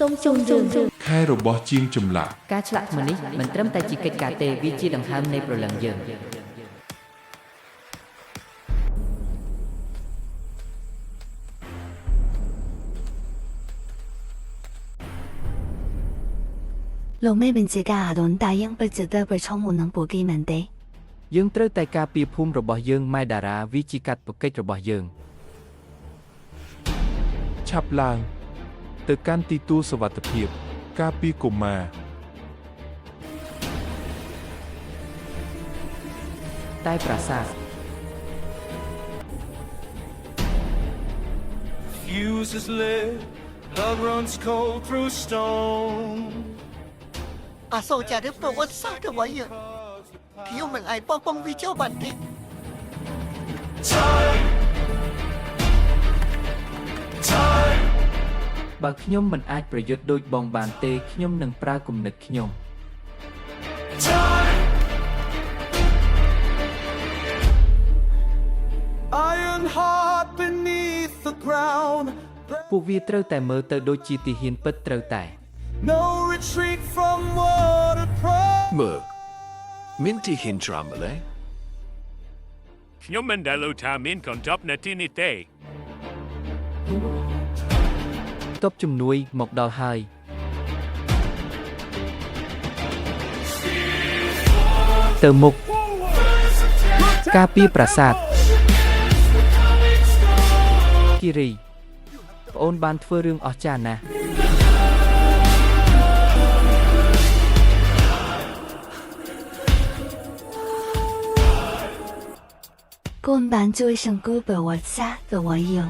សូមជូនរឿង ខែរបស់ជាងចម្លាក់ ការឆ្លាក់ថ្មនេះមិនត្រឹមតែជាកិច្ចការទេវាជាដង្ហើមនៃព្រលឹងយើង លោកមេបញ្ជាការអារុន答应不值得被宠物能补给门的 យើងត្រូវតែការពារភូមិរបស់យើងម៉ែតារាវាជាកាតព្វកិច្ចរបស់យើង ឆាប់ឡើងទៅកាន់ទីទួលសុវត្ថិភាពការពារកុមារ តែប្រាសាទ Fuses lit, blood runs cold through stone. อาโซจะได้ประวัติศาสตร์เอาไว้อะที่ยมันไอ้ป้องวิเจ้าบันทิ Time, time. បើខ្ញុំមិនអាចប្រយុទ្ធដូចបងបានទេខ្ញុំនឹងប្រើគំនិតខ្ញុំ Time. Iron heart beneath the ground. ពួកវាត្រូវតែមើលទៅដូចជាទីហ៊ានពិតត្រូវតែ No retreat from water pro. មើលមានទីហ៊ានច្រាំម្លេះ ខ្ញុំមិនដែលលើថាមានកន្ទប់នៅទីនេះទេ ទប់ជំនួយមកដល់ហើយ ទៅមុខការពារប្រាសាទគិរីប្អូនបានធ្វើរឿងអស្ចារ្យណាស់ កូនបានជួយសង្គមប្រវត្តិសាស្ត្ររបស់យើង